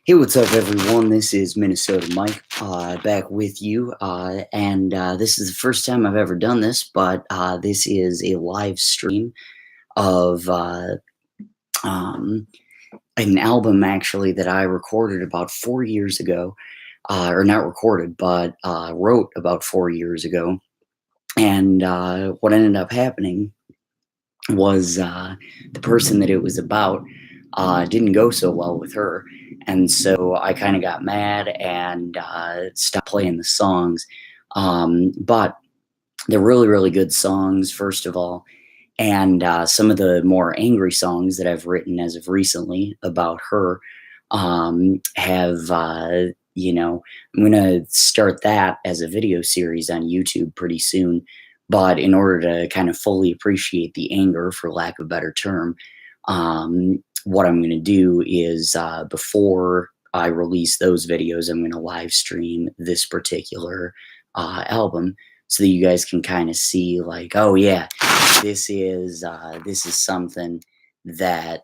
Hey, what's up, everyone? This is Minnesota Mike back with you. And this is the first time I've ever done this, but this is a live stream of um, an album actually that I recorded about 4 years ago, or not recorded, but wrote about 4 years ago. And what ended up happening was the person that it was about didn't go so well with her. And so I kind of got mad and stopped playing the songs. But they're really, really good songs, first of all. And some of the more angry songs that I've written as of recently about her have, I'm going to start that as a video series on YouTube pretty soon. But in order to kind of fully appreciate the anger, for lack of a better term, what I'm going to do is before I release those videos, I'm going to live stream this particular album so that you guys can kind of see, like, oh yeah, this is something that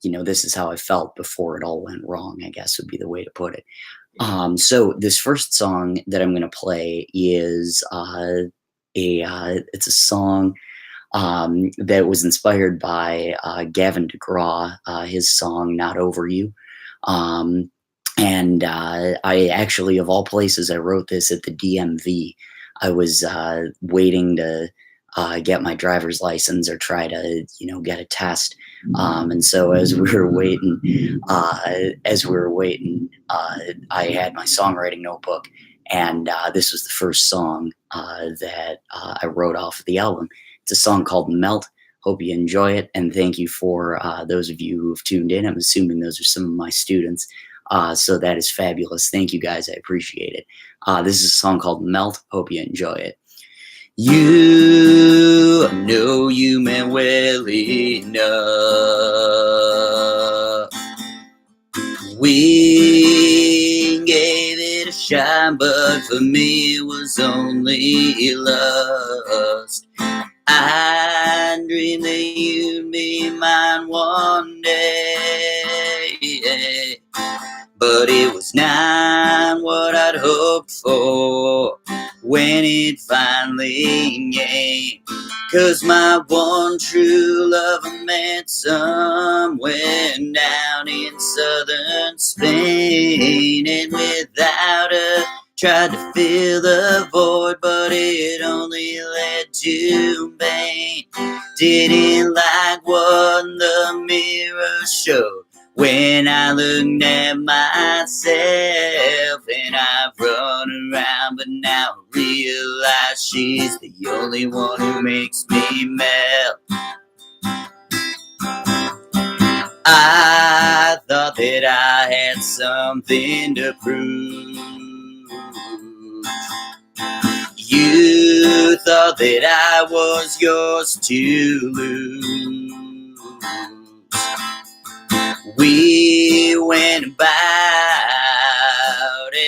this is how I felt before it all went wrong, I guess would be the way to put it. So this first song that I'm going to play is it's a song that was inspired by Gavin DeGraw, his song "Not Over You." And I actually, of all places, I wrote this at the DMV. I was waiting to get my driver's license or try to, get a test. And so as we were waiting, I had my songwriting notebook, and this was the first song that I wrote off of the album. It's a song called "Melt." Hope you enjoy it, and thank you for those of you who have tuned in. I'm assuming those are some of my students. So that is fabulous. Thank you guys. I appreciate it. This is a song called "Melt." Hope you enjoy it. You know you meant well enough. We gave it a shot, but for me it was only lust. I dreamed that you'd be mine one day, but it was not what I'd hoped for when it finally came. 'Cause my one true love I met somewhere down in southern Spain, and without her tried to fill the void, but it only led to pain. Didn't like what the mirror showed when I looked at myself, and I've run around, but now I realize she's the only one who makes me melt. I thought that I had something to prove. You thought that I was yours to lose. We went about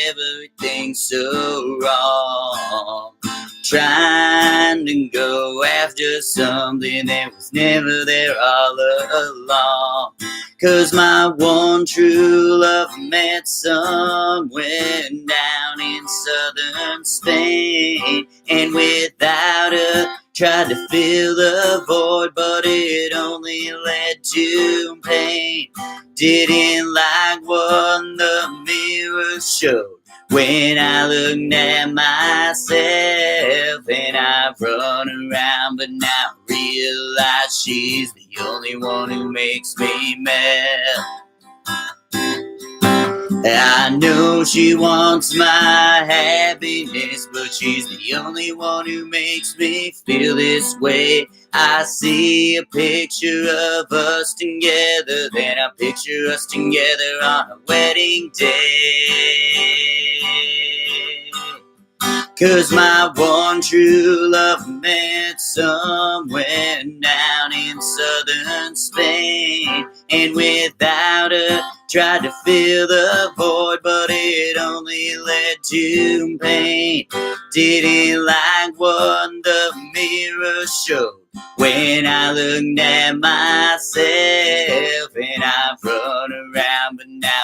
everything so wrong, trying to go after something that was never there all along. 'Cause my one true love met somewhere down in southern Spain, and without her tried to fill the void, but it only led to pain. Didn't like what the mirror showed when I looked at myself, and I've run around, but now I realize she's the only one who makes me melt. I know she wants my happiness, but she's the only one who makes me feel this way. I see a picture of us together, then I picture us together on a wedding day. 'Cause my one true love met somewhere down in southern Spain, and without her tried to fill the void, but it only led to pain. Didn't like what the mirror showed when I looked at myself, and I've run around, but now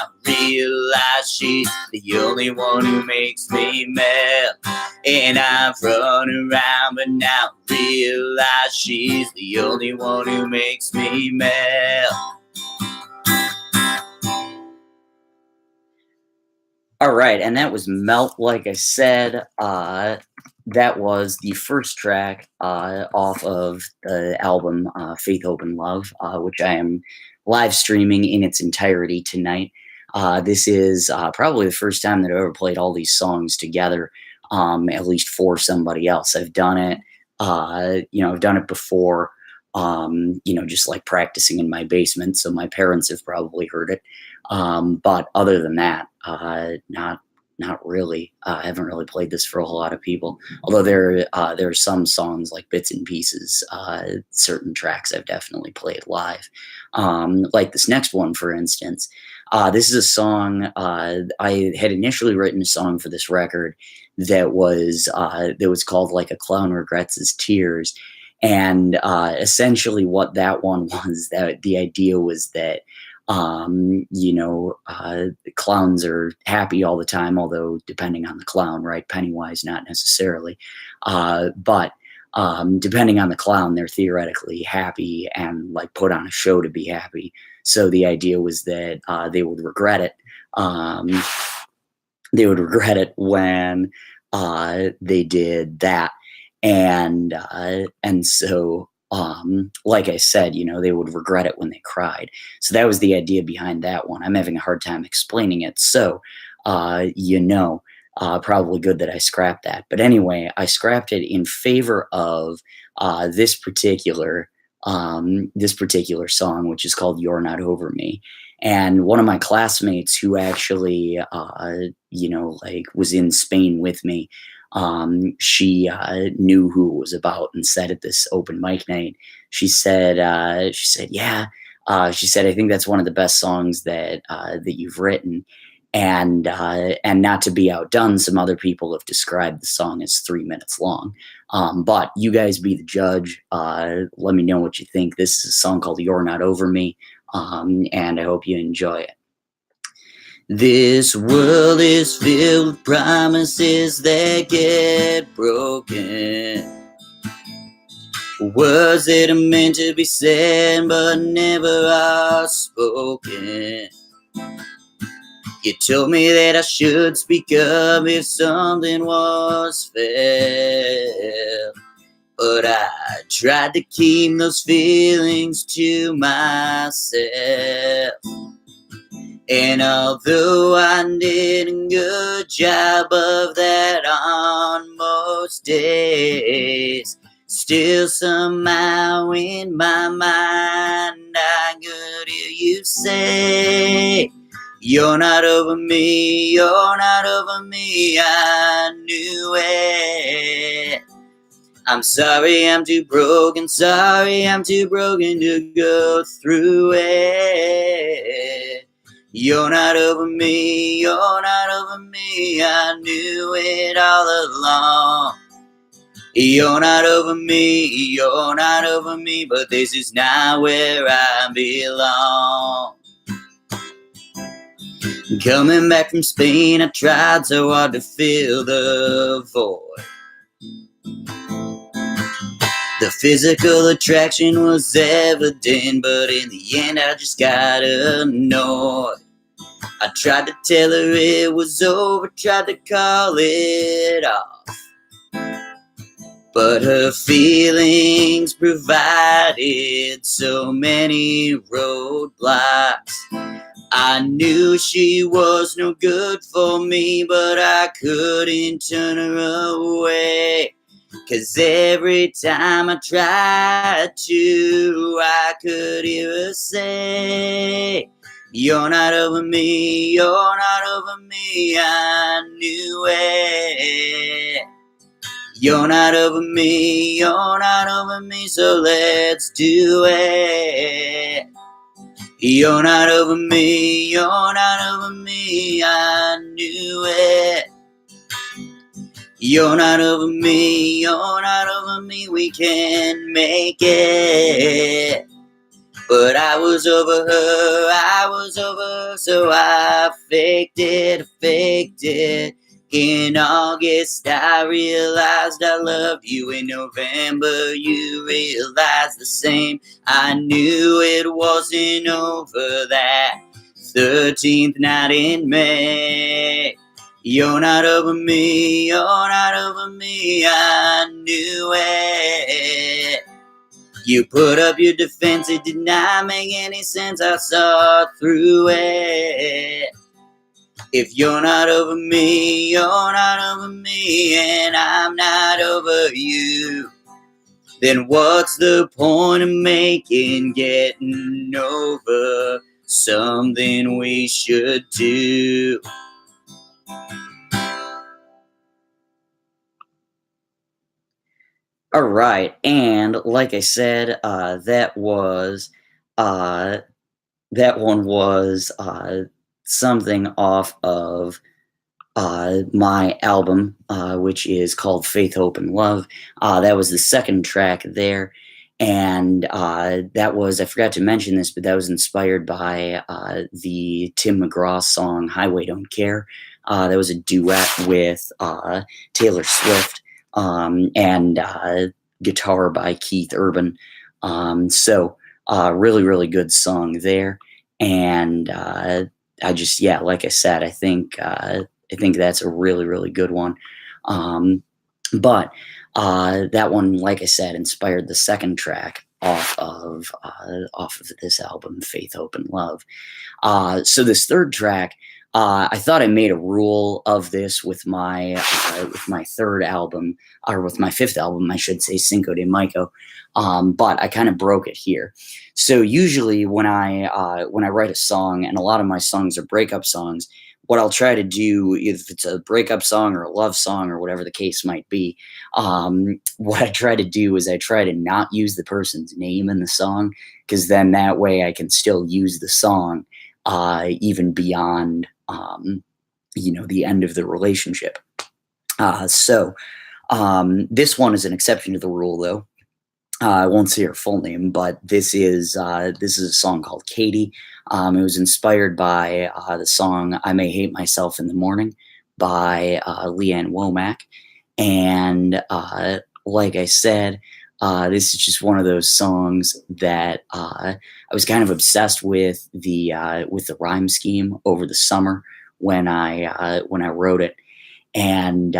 only one who makes me melt. And I've run around, but now realize she's the only one who makes me melt. All right, and that was Melt, like I said. That was the first track off of the album Faith, Hope, and Love, which I am live streaming in its entirety tonight. This is probably the first time that I've ever played all these songs together, at least for somebody else. I've done it, I've done it before, just like practicing in my basement, so my parents have probably heard it. But other than that, not really. I haven't really played this for a whole lot of people. Although there are some songs like bits and pieces, certain tracks I've definitely played live. Like this next one, for instance. This is a song I had initially written a song for this record that was called Like a Clown Regrets His Tears. And essentially what that one was, that the idea was that clowns are happy all the time, although depending on the clown, right? Pennywise, not necessarily. But depending on the clown, they're theoretically happy and like put on a show to be happy. So the idea was that they would regret it. They would regret it when they did that. And so like I said, they would regret it when they cried. So that was the idea behind that one. I'm having a hard time explaining it. So, probably good that I scrapped that. But anyway, I scrapped it in favor of this particular song, which is called You're Not Over Me. And one of my classmates who actually, was in Spain with me, she knew who it was about and said at this open mic night, she said, yeah, she said, I think that's one of the best songs that you've written. And not to be outdone, some other people have described the song as 3 minutes long. But you guys be the judge. Let me know what you think. This is a song called You're Not Over Me. And I hope you enjoy it. This world is filled with promises that get broken. Words that are meant to be said but never are spoken. You told me that I should speak up if something was fair, but I tried to keep those feelings to myself. And although I did a good job of that on most days, still somehow in my mind I could hear you say, you're not over me, you're not over me, I knew it. I'm sorry I'm too broken, sorry I'm too broken to go through it. You're not over me, you're not over me, I knew it all along. You're not over me, you're not over me, but this is not where I belong. Coming back from Spain, I tried so hard to fill the void. The physical attraction was evident, but in the end I just got annoyed. I tried to tell her it was over, tried to call it off, but her feelings provided so many roadblocks. I knew she was no good for me, but I couldn't turn her away. 'Cause every time I tried to, I could hear her say, you're not over me, you're not over me, I knew it. You're not over me, you're not over me, so let's do it. You're not over me, you're not over me, I knew it. You're not over me, you're not over me, we can make it. But I was over her, I was over So I faked it. In August, I realized I loved you. In November, you realized the same. I knew it wasn't over that 13th night in May. You're not over me, you're not over me, I knew it. You put up your defense, it did not make any sense, I saw through it. If you're not over me, you're not over me, and I'm not over you, then what's the point of getting over something we should do? All right, and like I said, uh, that one was something off of my album, which is called Faith, Hope, and Love. That was the second track there. And that was, I forgot to mention this, but that was inspired by the Tim McGraw song Highway Don't Care. That was a duet with Taylor Swift, and guitar by Keith Urban. So, really, really good song there. And I just, yeah, like I said, I think that's a really, really good one. But that one, like I said, inspired the second track off of this album, Faith, Hope, and Love. So this third track, I thought I made a rule of this with my third album, or with my fifth album, I should say, Cinco de Mayo. But I kind of broke it here. So usually when I write a song, and a lot of my songs are breakup songs, what I'll try to do, if it's a breakup song or a love song or whatever the case might be, what I try to do is I try to not use the person's name in the song, because then that way I can still use the song even beyond the end of the relationship. So this one is an exception to the rule, though. I won't say her full name, but this is a song called Katie. It was inspired by the song "I May Hate Myself in the Morning" by Leanne Womack, and like I said, this is just one of those songs that I was kind of obsessed with the rhyme scheme over the summer when I wrote it. And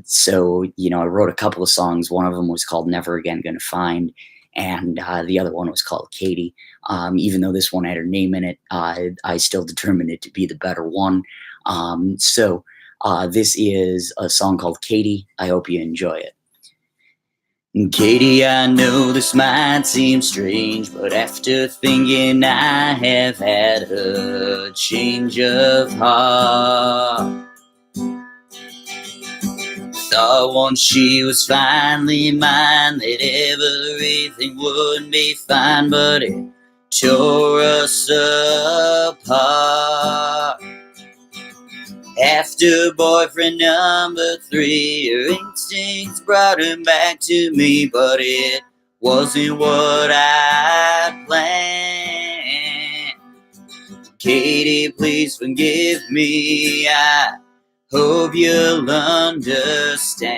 so, I wrote a couple of songs. One of them was called Never Again Gonna Find, and the other one was called Katie. Even though this one had her name in it, I still determined it to be the better one. So this is a song called Katie. I hope you enjoy it. Katie, I know this might seem strange, but after thinking I have had a change of heart. Thought once she was finally mine that everything would be fine, but it tore us apart. After boyfriend number 3, her instincts brought him back to me, but it wasn't what I planned. Katie, please forgive me, I hope you'll understand.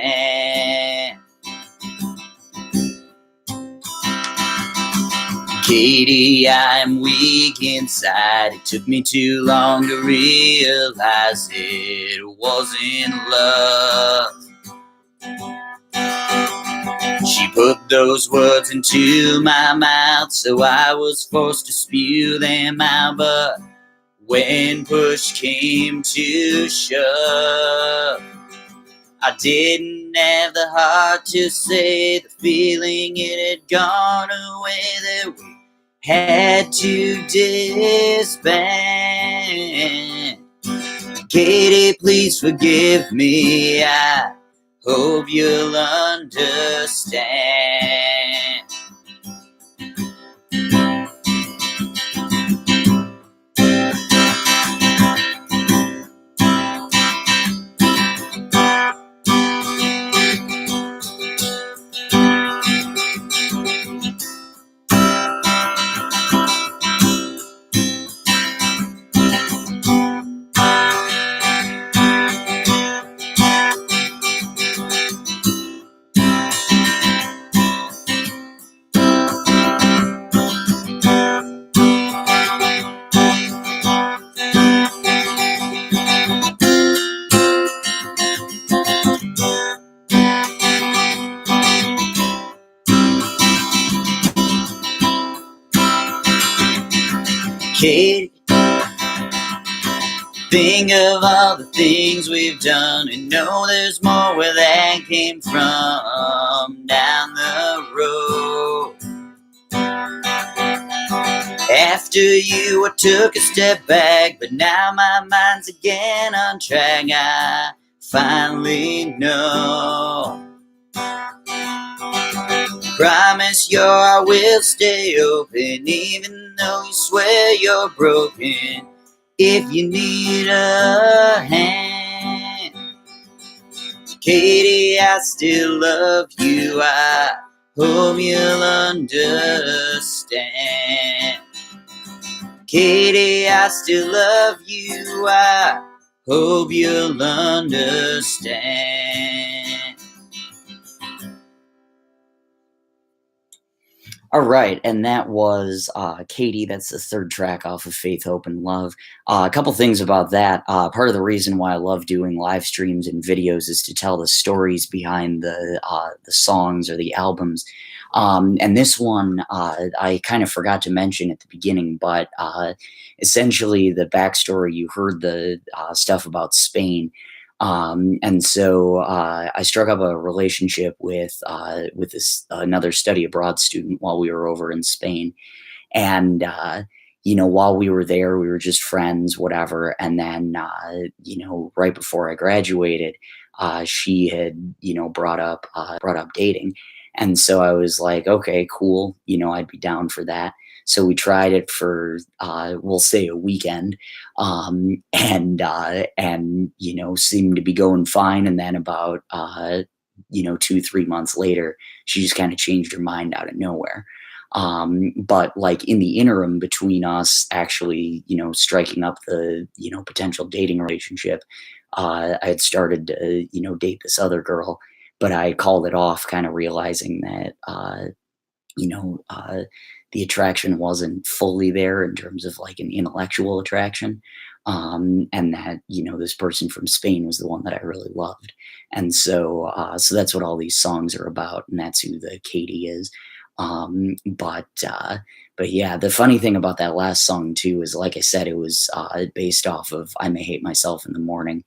Katie, I'm weak inside. It took me too long to realize it wasn't love. She put those words into my mouth, so I was forced to spew them out, but when push came to shove, I didn't have the heart to say the feeling it had gone away, that we had to disband. Katie, please forgive me, I hope you'll understand. Katie, think of all the things we've done and know there's more where that came from down the road. After you, I took a step back, but now my mind's again on track. I finally know. Promise you I will stay open, even though you swear you're broken. If you need a hand, Katie, I still love you. I hope you'll understand. Katie, I still love you. I hope you'll understand. All right, and that was Katie. That's the third track off of Faith, Hope, and Love. A couple things about that. Part of the reason why I love doing live streams and videos is to tell the stories behind the songs or the albums. And this one, I kind of forgot to mention at the beginning, but essentially the backstory, you heard the stuff about Spain. And so I struck up a relationship with this another study abroad student while we were over in Spain, and while we were there, we were just friends, whatever. And then right before I graduated, she had brought up dating, and so I was like, okay, cool, I'd be down for that. So we tried it for we'll say a weekend, and seemed to be going fine. And then about 2-3 months later, she just kind of changed her mind out of nowhere. But like in the interim between us actually striking up the potential dating relationship, I had started to date this other girl, but I called it off, kind of realizing that the attraction wasn't fully there in terms of like an intellectual attraction. And that, this person from Spain was the one that I really loved. And so that's what all these songs are about. And that's who the Katie is. But yeah, the funny thing about that last song too, is like I said, it was based off of I May Hate Myself in the Morning,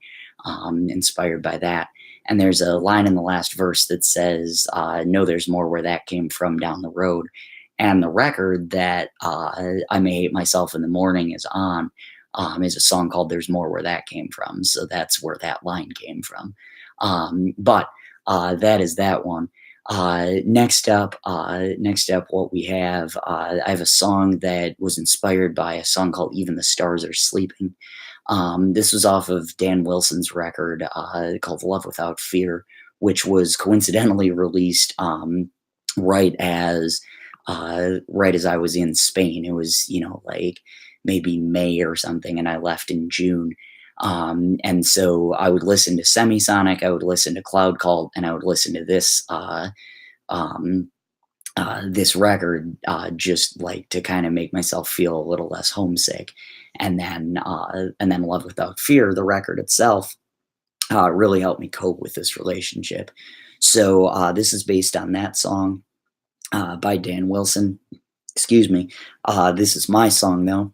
inspired by that. And there's a line in the last verse that says, no, there's more where that came from down the road. And the record that I May Hate Myself in the Morning is on is a song called There's More Where That Came From. So that's where that line came from. But that is that one. Next up, what we have, I have a song that was inspired by a song called Even the Stars Are Sleeping. This was off of Dan Wilson's record called Love Without Fear, which was coincidentally released right as I was in Spain. It was, like maybe May or something, and I left in June. And so I would listen to Semisonic, I would listen to Cloud Cult, and I would listen to this this record just like to kind of make myself feel a little less homesick. And then Love Without Fear, the record itself, really helped me cope with this relationship. So this is based on that song by Dan Wilson. Excuse me. This is my song though.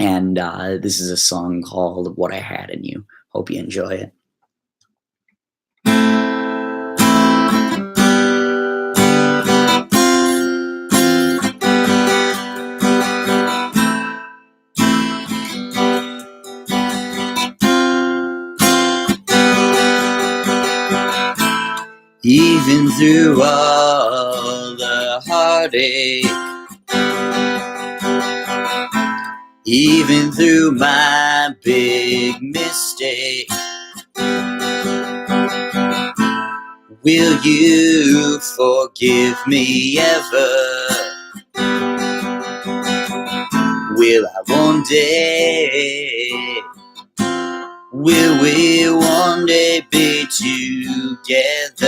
And this is a song called What I Had in You. Hope you enjoy it. Even through all the heartache, even through my big mistake, will you forgive me ever? Will I one day? Will we one day be together?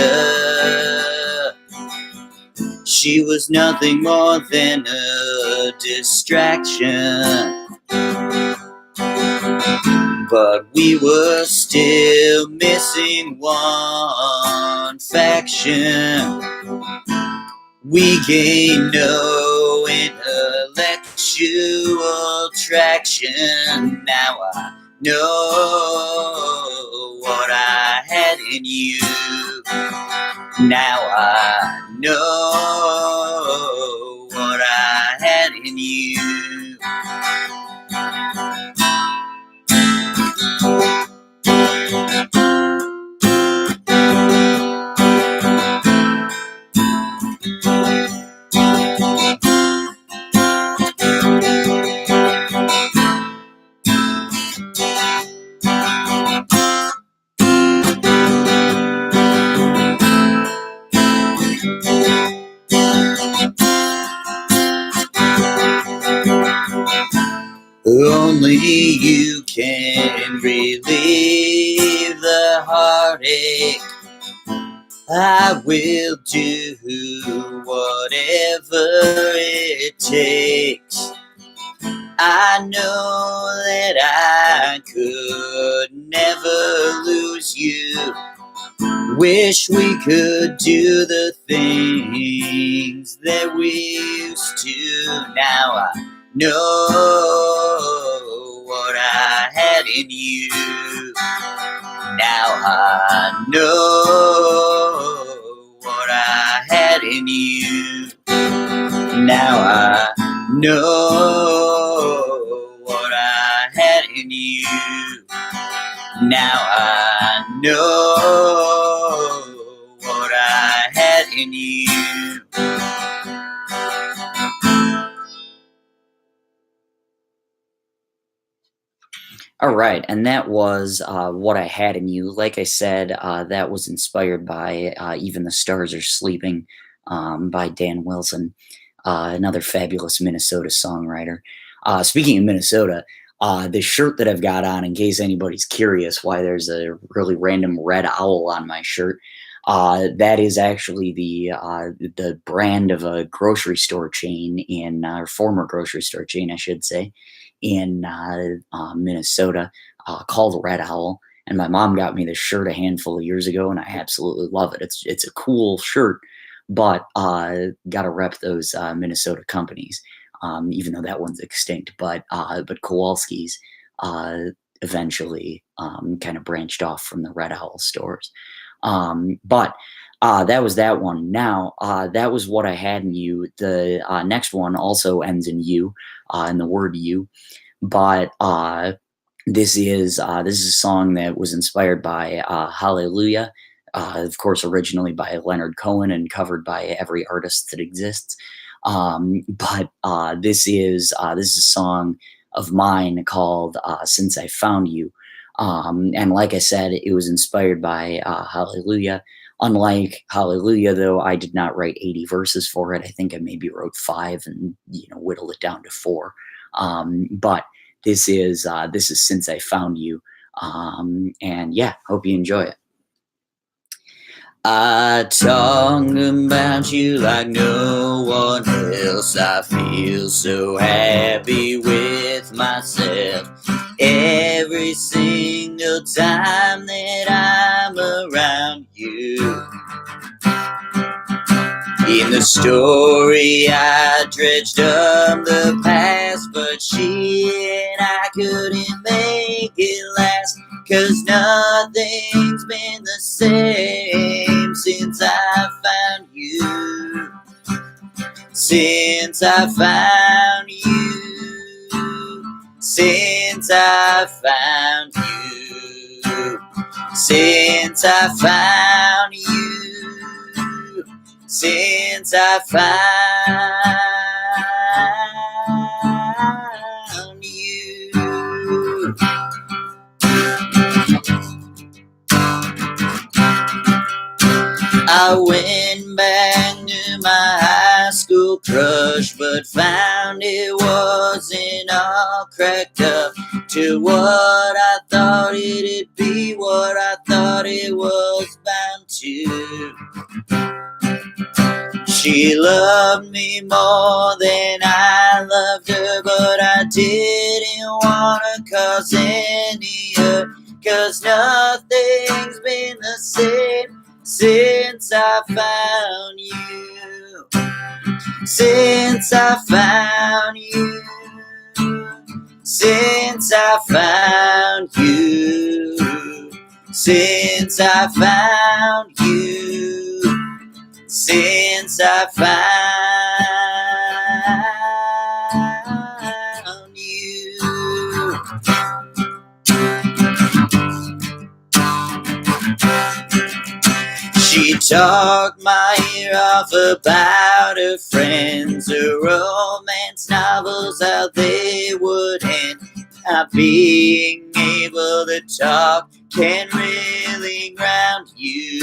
She was nothing more than a distraction, but we were still missing one faction. We gained no intellectual mutual attraction. Now I know what I had in you. Now I know what I had in you. Only you can relieve the heartache. I will do whatever it takes. I know that I could never lose you. Wish we could do the things that we used to. Now I know what I had in you. Now I know what I had in you. Now I know what I had in you. Now I know what I had in you. All right, and that was What I Had in You. Like I said, that was inspired by Even the Stars Are Sleeping by Dan Wilson, another fabulous Minnesota songwriter. Speaking of Minnesota, the shirt that I've got on, in case anybody's curious why there's a really random red owl on my shirt, that is actually the brand of a grocery store chain or former grocery store chain, I should say, in Minnesota, called Red Owl. And my mom got me this shirt a handful of years ago, and I absolutely love it. It's a cool shirt, but got to rep those Minnesota companies, even though that one's extinct. But Kowalski's eventually kind of branched off from the Red Owl stores. But that was that one. Now, that was What I Had in You. The next one also ends in U, in the word you. But this is a song that was inspired by Hallelujah, of course, originally by Leonard Cohen and covered by every artist that exists. But this is a song of mine called Since I Found You. And like I said, it was inspired by Hallelujah. Unlike Hallelujah, though, I did not write 80 verses for it. I think I maybe wrote 5 and whittled it down to 4. But this is Since I Found You. And yeah, hope you enjoy it. I talk about you like no one else. I feel so happy with myself every single time that I'm around you. In the story I dredged up the past, but she and I couldn't make it last, 'cause nothing's been the same since I found you. Since I found you. Since I found you. Since I found you. Since I found you. I went back to my high school crush, but found it wasn't all cracked up to what I thought it'd be, what I thought it was bound to. She loved me more than I loved her, but I didn't want to cause any hurt, 'cause nothing's been the same since I found you. Since I found you. since I found you, since I found you, since I found you. She talked my ear off about her friends, her romance novels, how they would end. Not being able to talk can really ground you.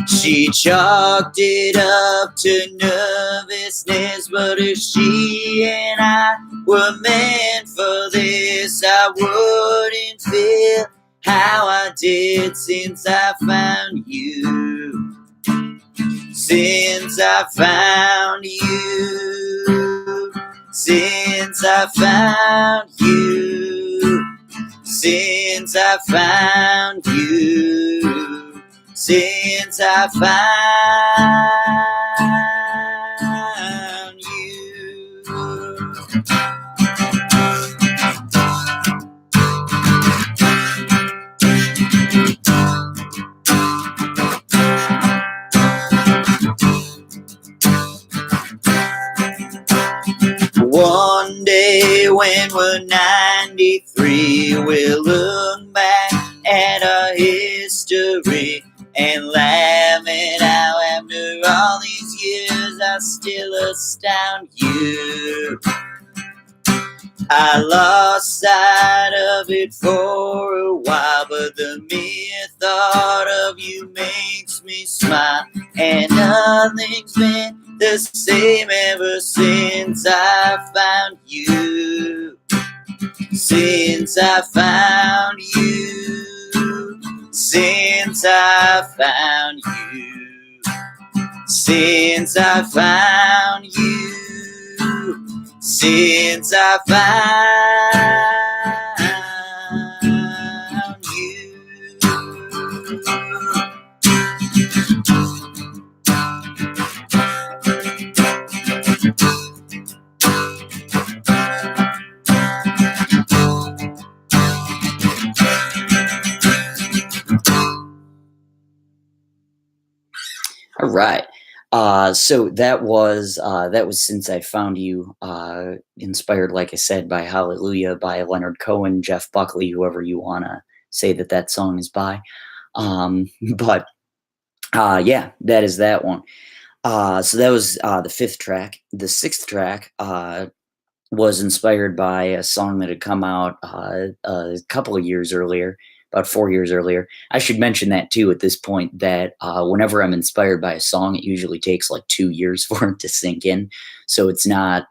She chalked it up to nervousness, but if she and I were meant for this, I wouldn't feel how I did since I found you, since I found you, since I found you, since I found you, since I found you. One day when we're 93, we'll look back at our history and laugh at how after all these years I still astound you. I lost sight of it for a while, but the mere thought of you makes me smile, and nothing's been the same ever since I found you, since I found you, since I found you, since I found you, since I found you. All right. So that was Since I Found You, inspired, like I said, by Hallelujah by Leonard Cohen, Jeff Buckley, whoever you wanna say that song is by. But yeah, that is that one. So that was the fifth track. The sixth track was inspired by a song that had come out a couple of years earlier, about 4 years earlier. I should mention that too at this point, that whenever I'm inspired by a song, it usually takes like 2 years for it to sink in. So it's not,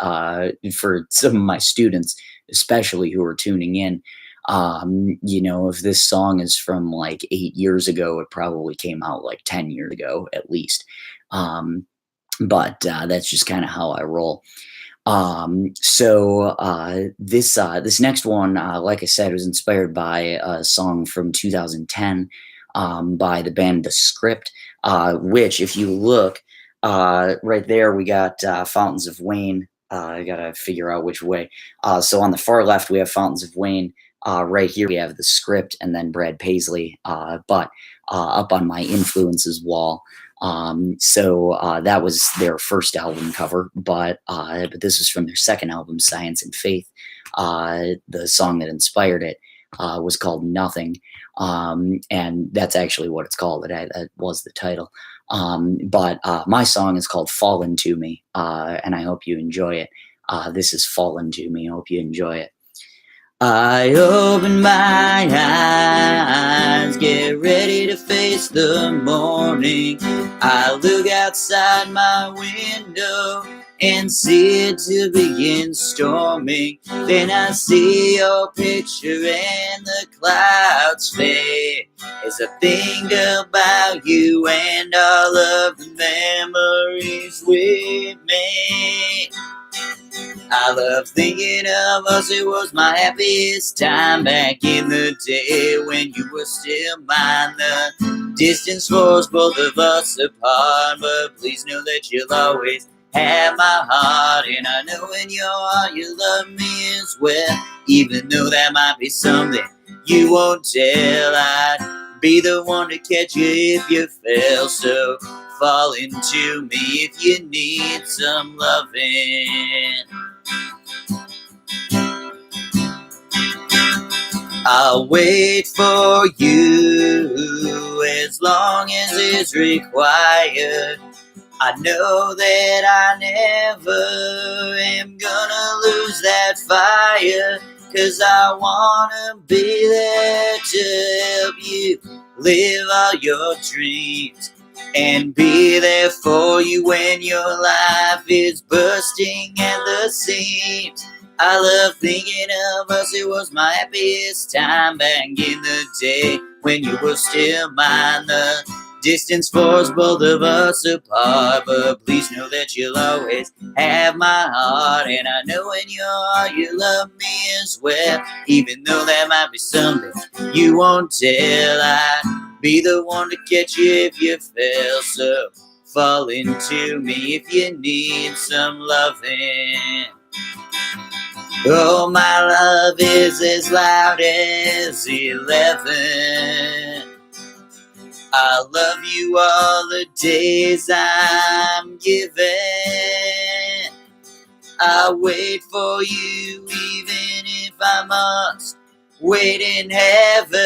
for some of my students, especially who are tuning in, if this song is from like 8 years ago, it probably came out like 10 years ago at least. But that's just kind of how I roll. This next one, like I said, was inspired by a song from 2010 by the band The Script, which, if you look right there, we got Fountains of Wayne. I gotta figure out which way. So on the far left, we have Fountains of Wayne. Right here, we have The Script, and then Brad Paisley. But up on my influences wall, that was their first album cover, but this is from their second album, Science and Faith. The song that inspired it was called Nothing, and that's actually what it's called. That was the title. But my song is called Fallen to Me, and I hope you enjoy it. This is Fallen to Me. I hope you enjoy it. I open my eyes, get ready to face the morning. I look outside my window and see it to begin storming. Then I see your picture and the clouds fade as I think about you and all of the memories we made. I love thinking of us, it was my happiest time back in the day when you were still mine. The distance forced both of us apart, but please know that you'll always have my heart, and I know in your heart you love me as well. Even though that might be something you won't tell, I'd be the one to catch you if you fell. So fall into me if you need some loving. I'll wait for you as long as it's required. I know that I never am gonna lose that fire, 'cause I wanna be there to help you live all your dreams, and be there for you when your life is bursting at the seams. I love thinking of us, it was my happiest time back in the day when you were still mine. The distance forced both of us apart, but please know that you'll always have my heart, and I know in your heart you love me as well. Even though that might be something you won't tell, I'd be the one to catch you if you fell. So fall into me if you need some loving. Oh, my love is as loud as 11. I love you all the days I'm given. I wait for you even if I must wait in heaven.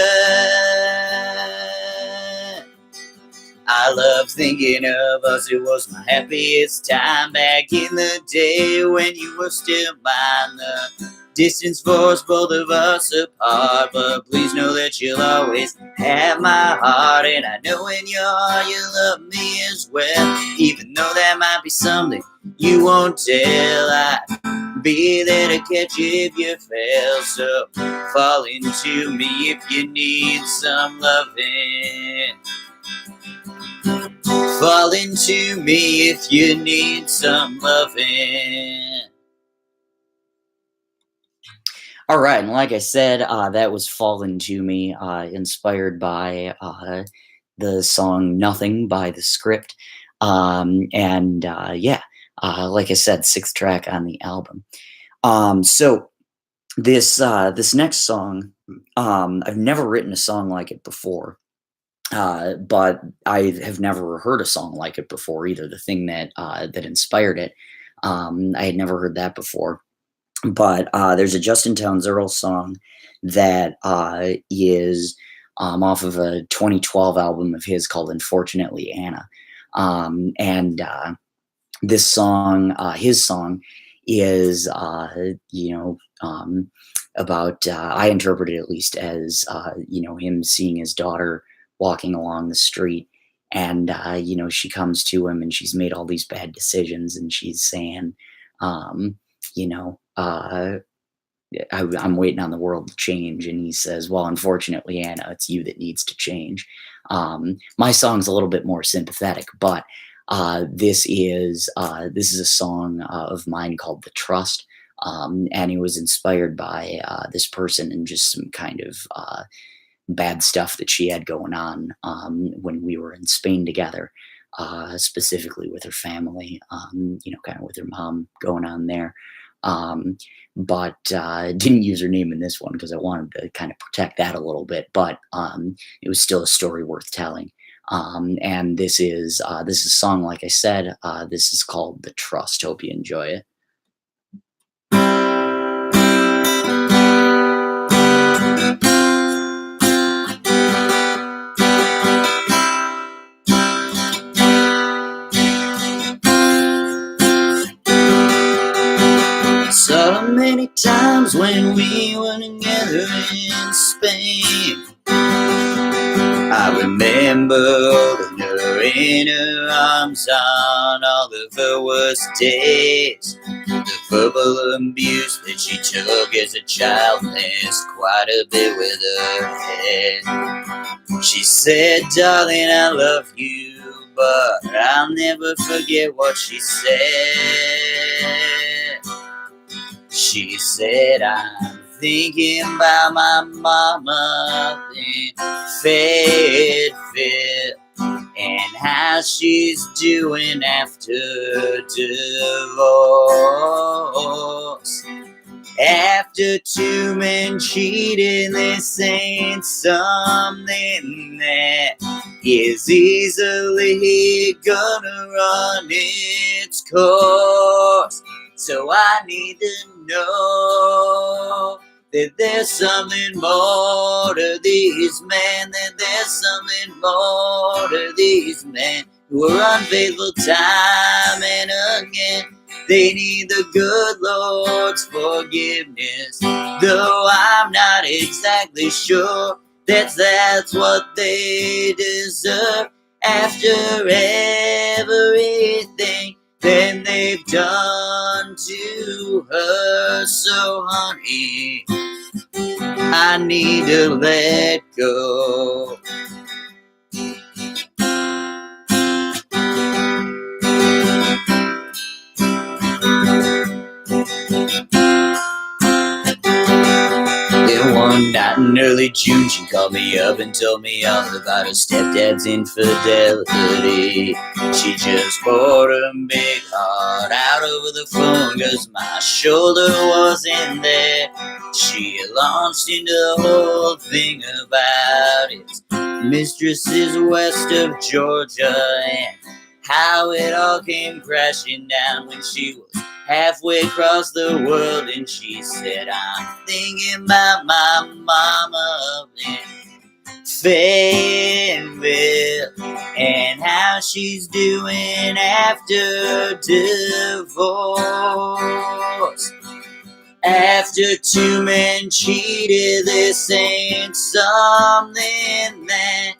I love thinking of us, it was my happiest time back in the day when you were still mine. The distance forced both of us apart, but please know that you'll always have my heart, and I know in your heart you love me as well. Even though that might be something you won't tell, I'd be there to catch you if you fail. So fall into me if you need some loving. Fall into me if you need some loving. All right, and like I said, that was Fall Into Me, inspired by the song Nothing by The Script. Yeah, like I said, 6th track on the album. So this next song, I've never written a song like it before. But I have never heard a song like it before either. The thing that inspired it, I had never heard that before. But there's a Justin Townes Earl song that is off of a 2012 album of his called "Unfortunately Anna," and this song, his song, is about I interpret it at least as him seeing his daughter walking along the street, and she comes to him and she's made all these bad decisions, and she's saying, um, you know, uh, I'm waiting on the world to change. And he says, well, unfortunately, Anna, it's you that needs to change. My song's a little bit more sympathetic, but this is a song of mine called The Trust. And it was inspired by this person and just some kind of bad stuff that she had going on when we were in Spain together, specifically with her family, kind of with her mom going on there. But didn't use her name in this one because I wanted to kind of protect that a little bit. But it was still a story worth telling. And this is a song, like I said, this is called The Trust. Hope you enjoy it. So many times when we were together in Spain, I remember holding her in her arms on all of her worst days. The verbal abuse that she took as a child messed quite a bit with her head. She said, darling, I love you, but I'll never forget what she said. She said, I'm thinking about my mama, then fed, and how she's doing after divorce. After two men cheating, this ain't something that is easily gonna run its course. So I need to know that there's something more to these men, that there's something more to these men who are unfaithful time and again. They need the good Lord's forgiveness, though I'm not exactly sure that that's what they deserve. After everything that they've done to her, so honey, I need to let go. One night in early June, she called me up and told me all about her stepdad's infidelity. She just poured her big heart out over the phone, 'cause my shoulder wasn't there. She launched into the whole thing about his mistresses west of Georgia, and how it all came crashing down when she was halfway across the world. And she said, I'm thinking about my mama up in Fayetteville, and how she's doing after divorce. After two men cheated, this ain't something that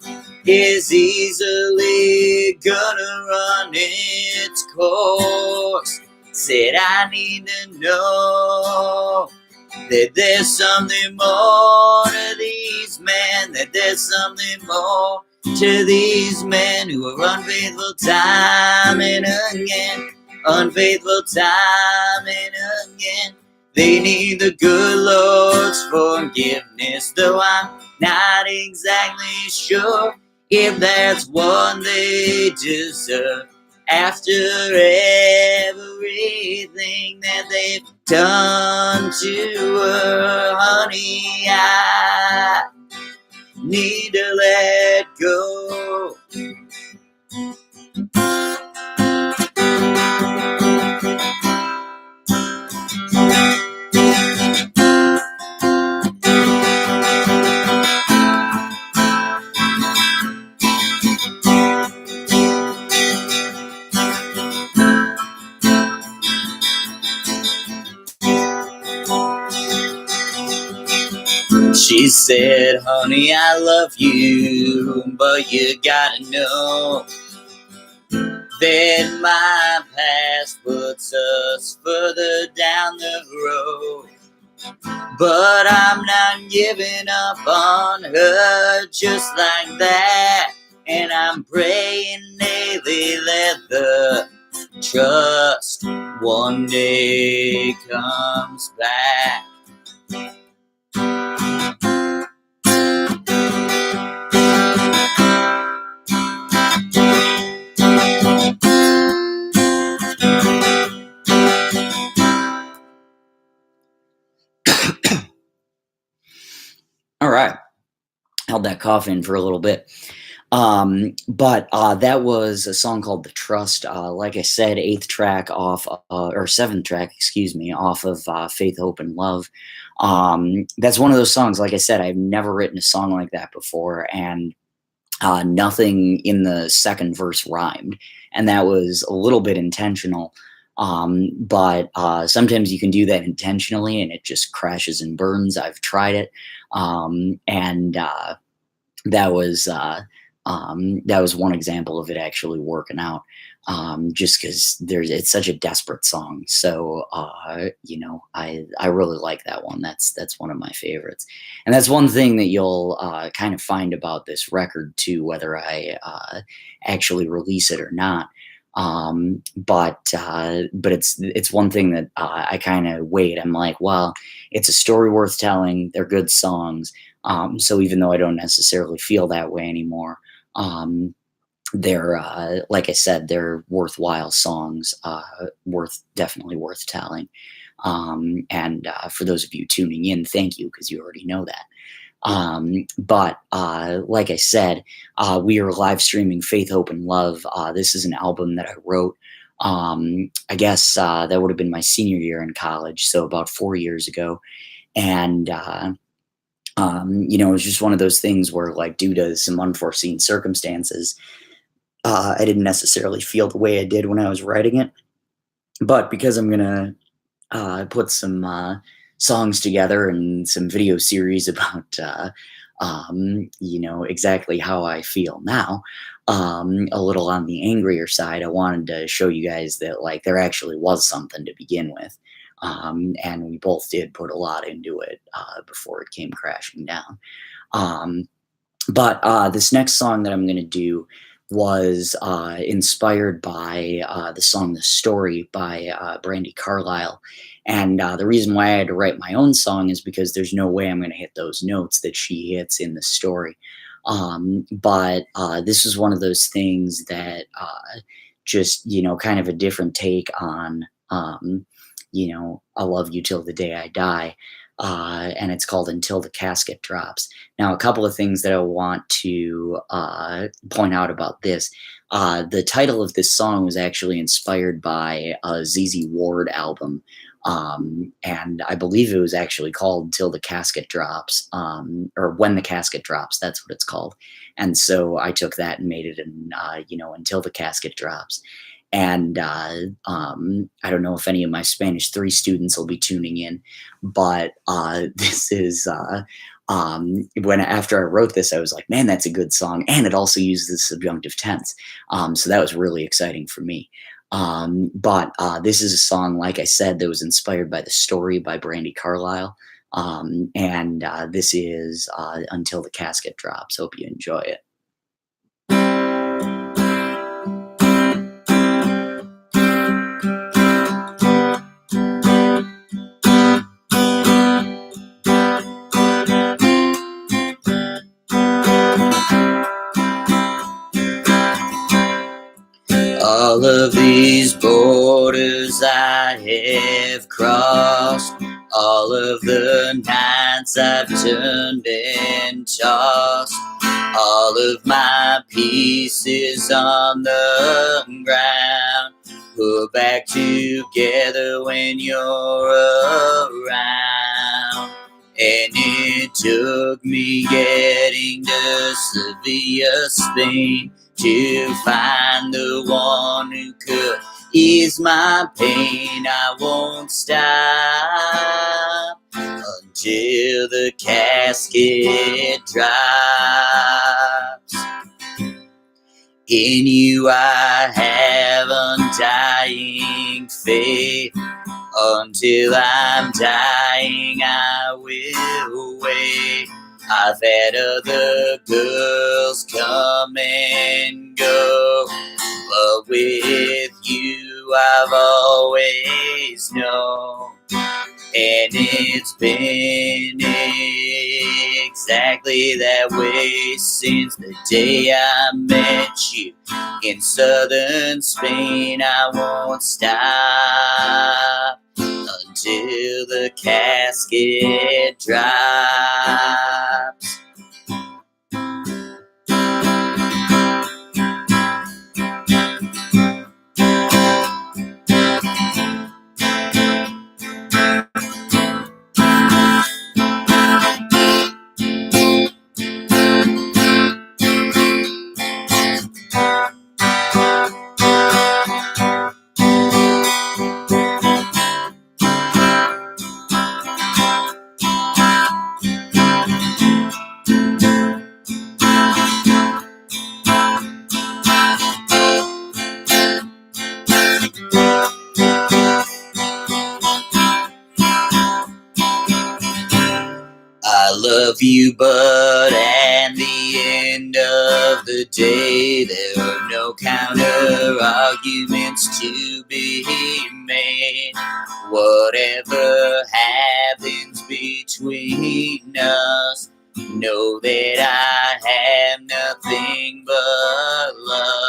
is easily gonna run its course. Said I need to know that there's something more to these men, that there's something more to these men who are unfaithful time and again, unfaithful time and again. They need the good Lord's forgiveness, though I'm not exactly sure if that's what they deserve. After everything that they've done to her, honey, I need to let go. She said, honey, I love you, but you gotta know that my past puts us further down the road. But I'm not giving up on her just like that, and I'm praying daily that the trust one day comes back. All right. Held that cough in for a little bit. But that was a song called The Trust. Like I said, seventh track, excuse me, off of Faith, Hope, and Love. That's one of those songs, like I said, I've never written a song like that before, and nothing in the second verse rhymed. And that was a little bit intentional. But sometimes you can do that intentionally and it just crashes and burns. I've tried it. That was one example of it actually working out. Just because it's such a desperate song. So I really like that one. That's one of my favorites, and that's one thing that you'll kind of find about this record too, whether I actually release it or not. But it's one thing that I kind of wait. I'm like, well, it's a story worth telling. They're good songs. So even though I don't necessarily feel that way anymore, they're like I said, they're worthwhile songs, definitely worth telling. And for those of you tuning in, thank you because you already know that. But like I said, we are live streaming Faith, Hope, and Love. This is an album that I wrote. I guess that would have been my senior year in college, so about 4 years ago. And it was just one of those things where, like, due to some unforeseen circumstances, I didn't necessarily feel the way I did when I was writing it. But because I'm gonna put some songs together and some video series about exactly how I feel now, a little on the angrier side. I wanted to show you guys that, like, there actually was something to begin with, and we both did put a lot into it before it came crashing down. Um, but this next song that I'm going to do was inspired by the song "The Story" by Brandy Carlisle. And the reason why I had to write my own song is because there's no way I'm going to hit those notes that she hits in the story. But this is one of those things that just, kind of a different take on, "I'll love you till the day I die." And it's called "Until the Casket Drops." Now, a couple of things that I want to point out about this. The title of this song was actually inspired by a ZZ Ward album. And I believe it was actually called "Till the Casket Drops," or "When the Casket Drops." That's what it's called. And so I took that and made it "Until the Casket Drops." And I don't know if any of my Spanish 3 students will be tuning in, but this is when after I wrote this, I was like, man, that's a good song. And it also uses the subjunctive tense. So that was really exciting for me. But this is a song, like I said, that was inspired by "The Story" by Brandy Carlisle. And this is "Until the Casket Drops." Hope you enjoy it. All of these borders I have crossed, all of the nights I've turned and tossed, all of my pieces on the ground, put back together when you're around. And it took me getting to Sevilla, Spain, to find the one who could ease my pain. I won't stop until the casket drops. In you I have undying faith. Until I'm dying, I will wait. I've had other girls come and go, but with you I've always known. And it's been exactly that way since the day I met you in southern Spain. I won't stop until the casket drops. I love you, but at the end of the day, there are no counter arguments to be made. Whatever happens between us, know that I have nothing but love.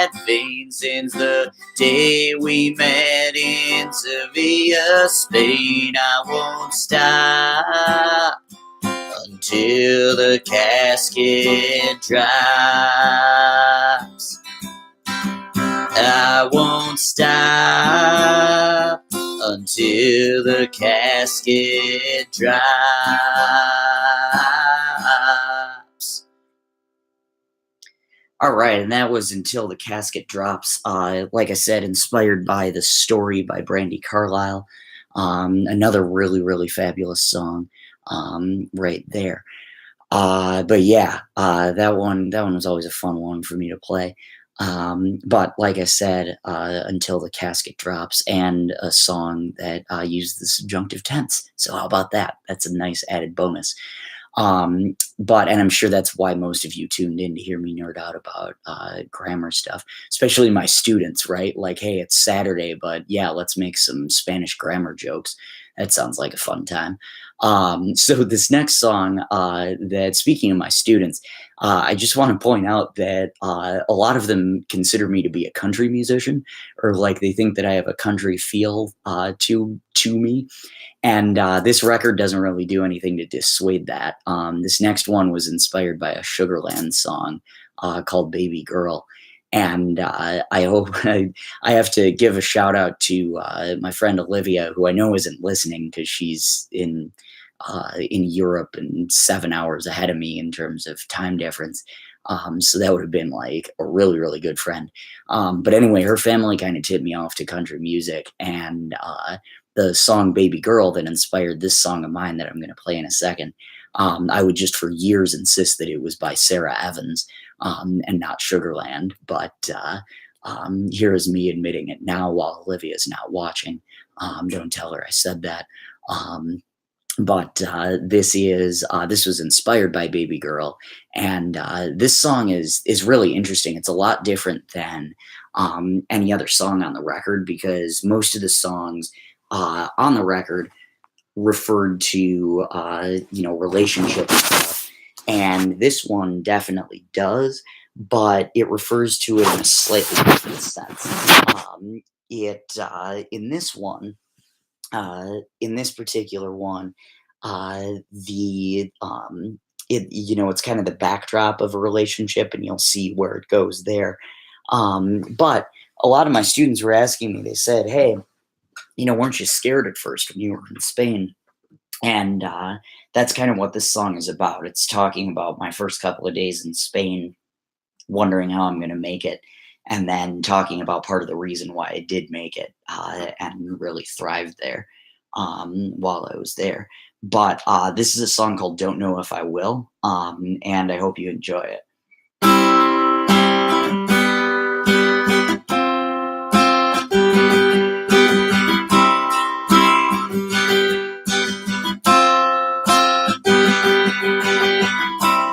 had faint since the day we met in Sevilla, Spain. I won't stop until the casket drops. I won't stop until the casket drops. All right, and that was Until the Casket Drops. Like I said, inspired by The Story by Brandi Carlile. Another really, really fabulous song right there. But yeah, that one was always a fun one for me to play. But like I said, Until the Casket Drops, and a song that used the subjunctive tense. So how about that? That's a nice added bonus. And I'm sure that's why most of you tuned in to hear me nerd out about grammar stuff, especially my students, right? Like, hey, it's Saturday, but yeah, let's make some Spanish grammar jokes. That sounds like a fun time. So this next song, that speaking of my students, I just want to point out that a lot of them consider me to be a country musician, or like they think that I have a country feel to me. And this record doesn't really do anything to dissuade that. This next one was inspired by a Sugarland song called Baby Girl. And I hope I have to give a shout out to my friend Olivia, who I know isn't listening because she's in Europe and 7 hours ahead of me in terms of time difference. So that would have been like a really, really good friend. But anyway, her family kind of tipped me off to country music, and the song Baby Girl that inspired this song of mine that I'm going to play in a second, I would just for years insist that it was by Sarah Evans and not Sugarland. But here is me admitting it now while Olivia's not watching. Don't tell her I said that. But this was inspired by Baby Girl, and this song is really interesting. It's a lot different than any other song on the record, because most of the songs on the record referred to relationship stuff, and this one definitely does, but it refers to it in a slightly different sense. In this one. In this particular one, it's kind of the backdrop of a relationship, and you'll see where it goes there. But a lot of my students were asking me, they said, hey, weren't you scared at first when you were in Spain? And that's kind of what this song is about. It's talking about my first couple of days in Spain, wondering how I'm going to make it, and then talking about part of the reason why I did make it and really thrived there while I was there. But this is a song called Don't Know If I Will, and I hope you enjoy it.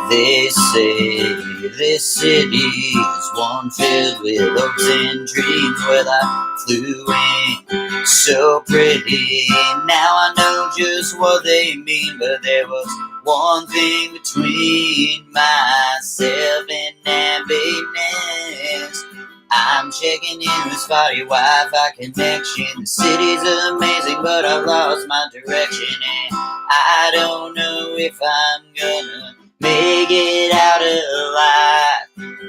They say this city is one filled with hopes and dreams, where I flew in so pretty. Now I know just what they mean, but there was one thing between myself and happiness. I'm checking in with spotty Wi-Fi connection. The city's amazing, but I've lost my direction, and I don't know if I'm gonna make it out alive.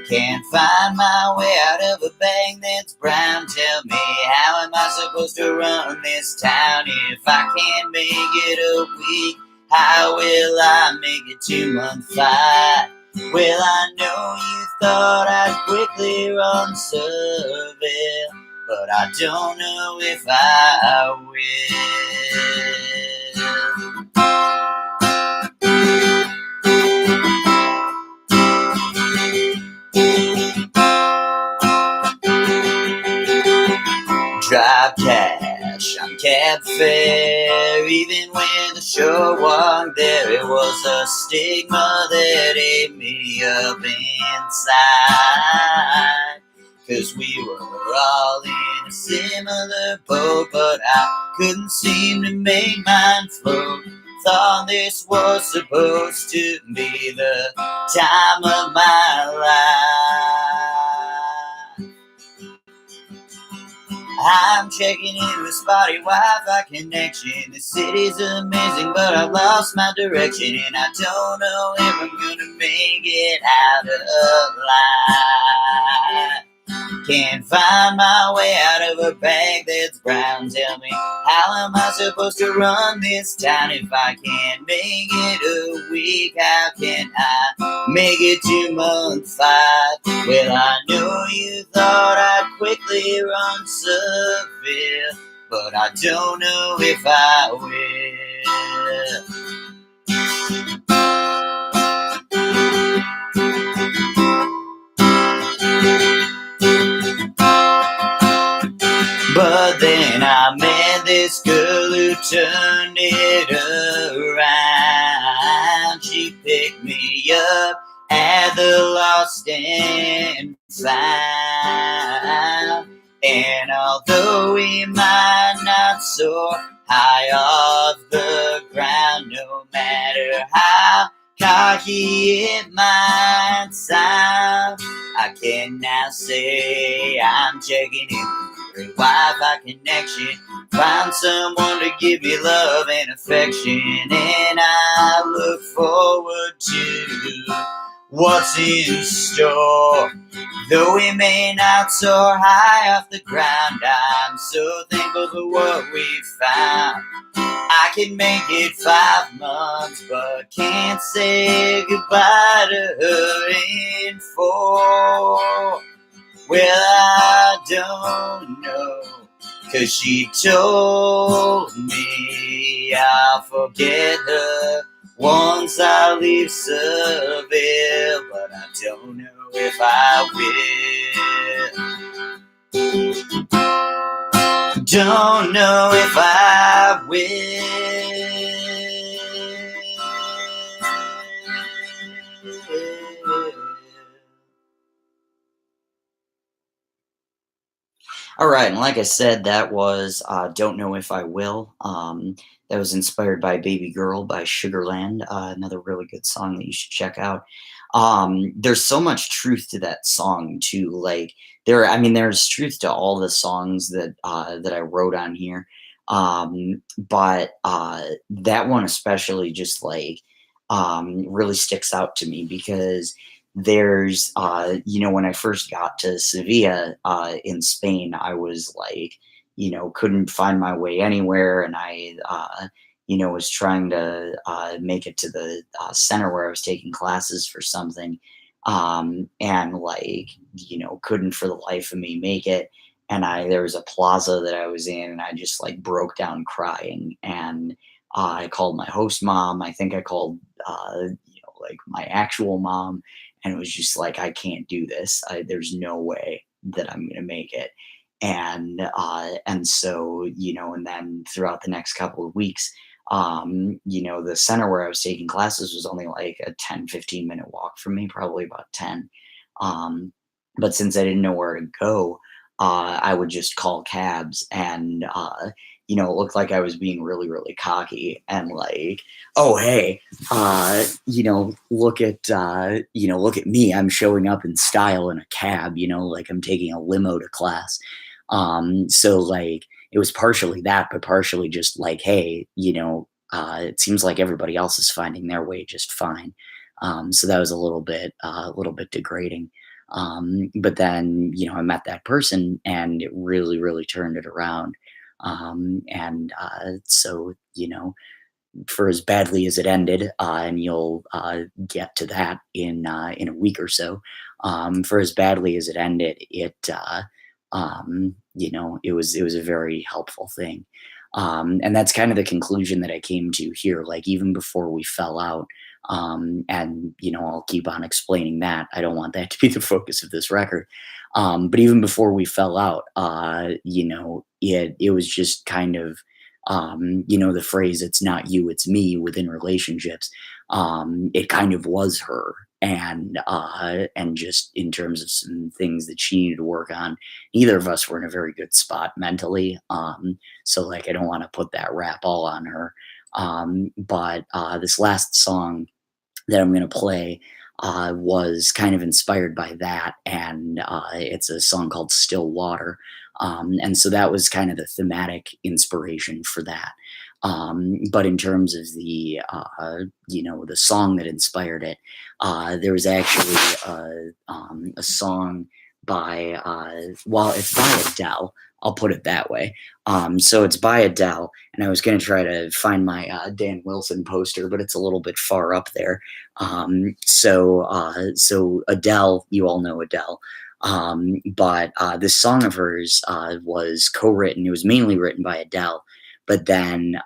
Can't find my way out of a bag that's brown. Tell me, how am I supposed to run this town if I can't make it a week? How will I make it 2 month fight? Well, I know you thought I'd quickly run Seville, but I don't know if I will. Drive cash on cab fare, even with a short walk there, it was a stigma that ate me up inside. 'Cause we were all in a similar boat, but I couldn't seem to make mine float. Thought this was supposed to be the time of my life. I'm checking in with spotty Wi-Fi connection. The city's amazing, but I've lost my direction, and I don't know if I'm gonna make it out alive. Can't find my way out of a bag that's brown. Tell me, how am I supposed to run this town if I can't make it a week? How can I make it to month 5? Well, I know you thought I'd quickly run Seville, but I don't know if I will. But then I met this girl who turned it around. She picked me up at the lost and found. And although we might not soar high off the ground, no matter how cocky it might sound, I can now say I'm checking in with a Wi-Fi connection. Find someone to give me love and affection, and I look forward to what's in store. Though we may not soar high off the ground, I'm so thankful for what we found. I can make it 5 months, but can't say goodbye to her in 4. Well, I don't know, 'cause she told me I'll forget her once I leave Seville, but I don't know if I will. Don't know if I will. All right, and like I said, that was "Don't Know If I Will." That was inspired by "Baby Girl" by Sugarland, another really good song that you should check out. There's so much truth to that song too. Like I mean, there's truth to all the songs that I wrote on here, but that one especially just really sticks out to me because when I first got to Sevilla in Spain, I was couldn't find my way anywhere, and I was trying to make it to the center where I was taking classes for something, and couldn't for the life of me make it. And there was a plaza that I was in, and I just broke down crying, and I called my host mom. I think I called my actual mom, and it was just like, I can't do this. There's no way that I'm gonna make it. And so and then throughout the next couple of weeks, the center where I was taking classes was only like a 10-15 minute walk from me, probably about 10. Um, but since I didn't know where to go, I would just call cabs, and it looked like I was being really, really cocky and oh hey, look at me. I'm showing up in style in a cab, like I'm taking a limo to class. So it was partially that, but partially just hey, it seems like everybody else is finding their way just fine. So that was a little bit degrading. But then, I met that person, and it really, really turned it around. And so, for as badly as it ended, and you'll get to that in a week or so. For as badly as it ended, it was a very helpful thing, and that's kind of the conclusion that I came to here. Like even before we fell out, and I'll keep on explaining that. I don't want that to be the focus of this record. But even before we fell out, it was just kind of the phrase "it's not you, it's me" within relationships. It kind of was her, and just in terms of some things that she needed to work on, neither of us were in a very good spot mentally. So I don't want to put that rap all on her. But this last song that I'm going to play was kind of inspired by that, and it's a song called "Still Water." And so that was kind of the thematic inspiration for that. But in terms of the song that inspired it, there was actually a song by, well, it's by Adele. I'll put it that way. So it's by Adele, and I was going to try to find my Dan Wilson poster, but it's a little bit far up there. So Adele, you all know Adele. But this song of hers was co-written. It was mainly written by Adele, but then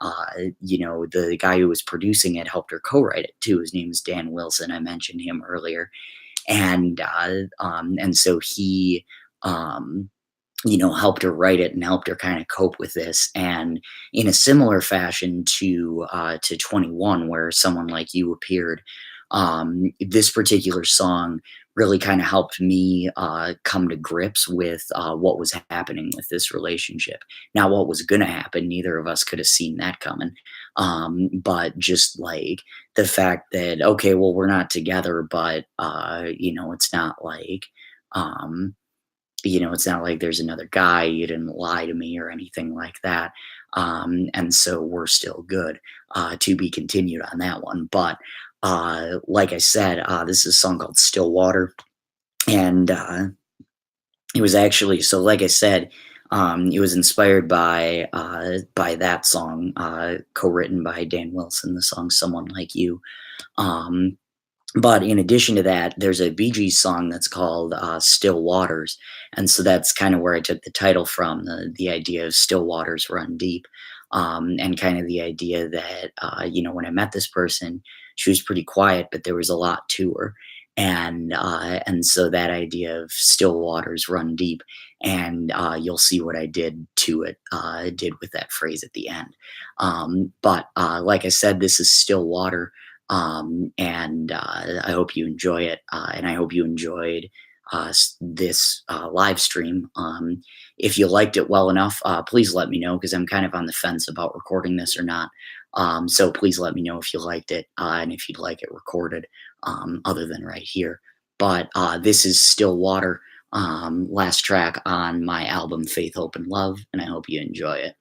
the guy who was producing it helped her co-write it too. His name is Dan Wilson. I mentioned him earlier, and so he. Helped her write it and helped her kind of cope with this. And in a similar fashion to 21, where Someone Like You appeared, this particular song really kind of helped me come to grips with what was happening with this relationship. Now, what was going to happen, neither of us could have seen that coming. But just like the fact that, okay, well, we're not together, but, it's not like, it's not like there's another guy, you didn't lie to me or anything like that. And so we're still good, to be continued on that one. But like I said, this is a song called Stillwater. And it was actually, so like I said, it was inspired by that song, co-written by Dan Wilson, the song Someone Like You. Um, but in addition to that, there's a Bee Gees song that's called Still Waters. And so that's kind of where I took the title from, the idea of still waters run deep. And kind of the idea that, when I met this person, she was pretty quiet, but there was a lot to her. And so that idea of still waters run deep, and you'll see what I did to it, did with that phrase at the end. But like I said, this is Still Water. And I hope you enjoy it, and I hope you enjoyed this live stream. If you liked it well enough, please let me know, because I'm kind of on the fence about recording this or not. So please let me know if you liked it, and if you'd like it recorded, other than right here. But this is Still Water, last track on my album Faith, Hope, and Love, and I hope you enjoy it.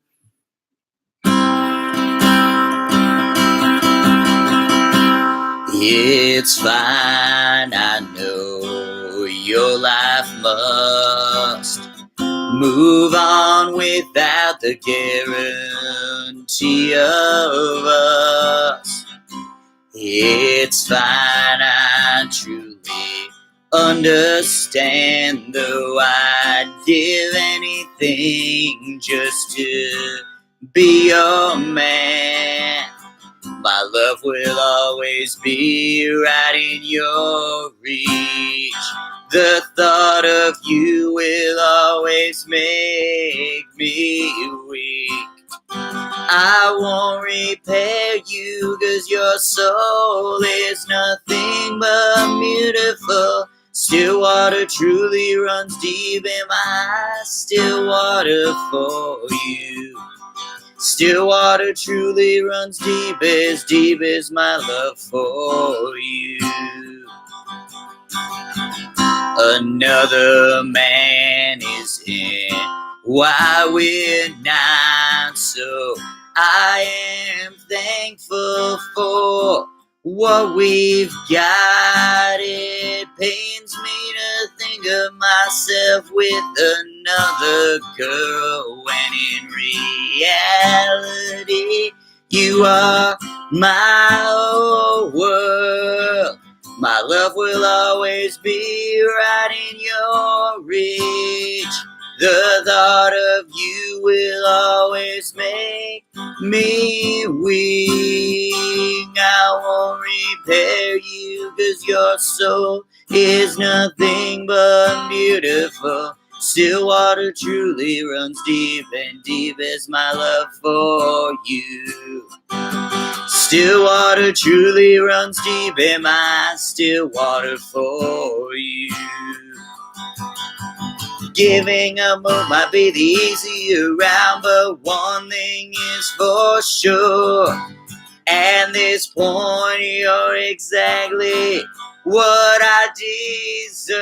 It's fine, I know your life must move on without the guarantee of us. It's fine, I truly understand, though I'd give anything just to be your man. My love will always be right in your reach. The thought of you will always make me weak. I won't repair you, 'cause your soul is nothing but beautiful. Still water truly runs deep in my eyes. Still water for you. Still water truly runs deep as my love for you. Another man is in why we're not, so I am thankful for what we've got. It pains me to think of myself with another girl, when in reality you are my whole world. My love will always be right in your reach. The thought of you will always make me weak. I won't repair you, 'cause your soul is nothing but beautiful. Still water truly runs deep, and deep is my love for you. Still water truly runs deep in my still water for you. Giving a move might be the easier round, but one thing is for sure. At this point, you're exactly what I deserve.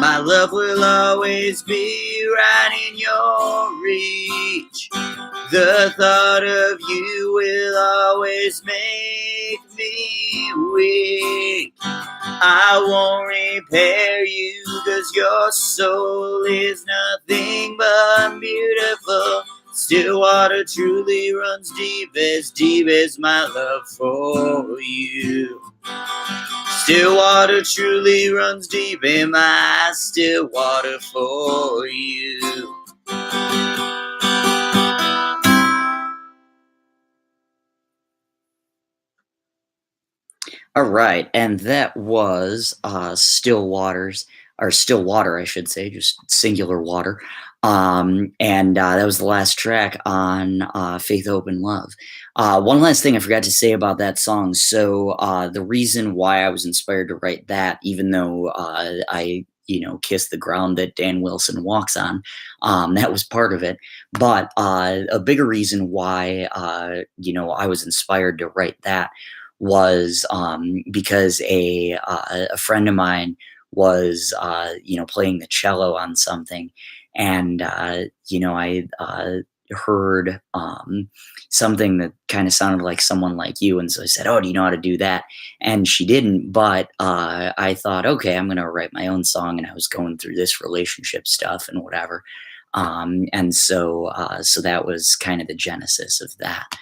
My love will always be right in your reach. The thought of you will always make me weak. I won't repair you, 'cause your soul is nothing but beautiful. Still water truly runs deep as my love for you. Still water truly runs deep in my still water for you. All right, and that was Still Waters, or Still Water, I should say, just singular water. And that was the last track on Faith, Hope, and Love. One last thing I forgot to say about that song. So the reason why I was inspired to write that, even though I kiss the ground that Dan Wilson walks on, that was part of it. But a bigger reason why I was inspired to write that was because a friend of mine was playing the cello on something, and I heard something that kind of sounded like someone like you, and so I said, "Oh, do you know how to do that?" And she didn't, but I thought, okay, I'm gonna write my own song, and I was going through this relationship stuff and whatever. And so that was kind of the genesis of that.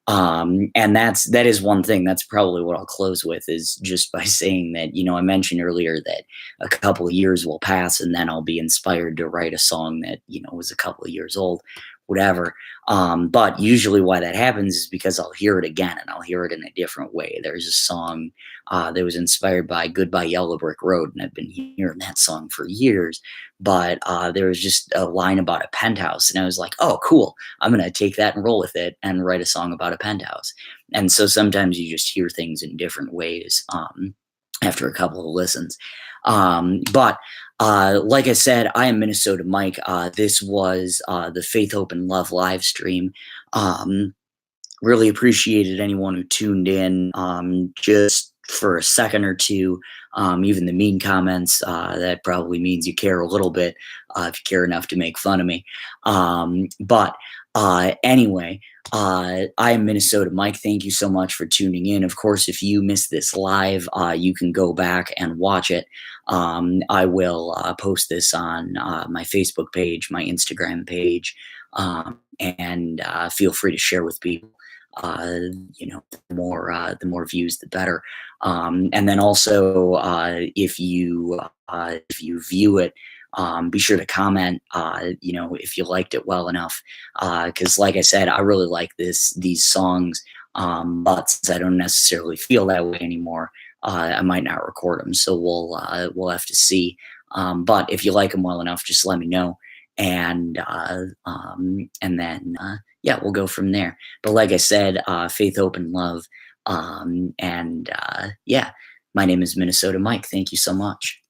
And that is one thing. That's probably what I'll close with, is just by saying that, I mentioned earlier that a couple of years will pass and then I'll be inspired to write a song that, was a couple of years old, whatever. But usually why that happens is because I'll hear it again and I'll hear it in a different way. There's a song that was inspired by Goodbye Yellow Brick Road, and I've been hearing that song for years. But there was just a line about a penthouse, and I was like, oh, cool. I'm going to take that and roll with it and write a song about a penthouse. And so sometimes you just hear things in different ways after a couple of listens. But like I said, I am Minnesota Mike. This was the Faith, Hope, and Love live stream. Really appreciated anyone who tuned in just for a second or two. Even the mean comments, that probably means you care a little bit, if you care enough to make fun of me. But anyway, I am Minnesota Mike. Thank you so much for tuning in. Of course, if you missed this live, you can go back and watch it. I will post this on my Facebook page, my Instagram page, and feel free to share with people. The more views, the better. And then also, if you view it, be sure to comment. If you liked it well enough, because like I said, I really like these songs. But since I don't necessarily feel that way anymore, I might not record them. So we'll have to see. But if you like them well enough, just let me know, and then yeah, we'll go from there. But like I said, Faith, Hope, and Love. And yeah, my name is Minnesota Mike. Thank you so much.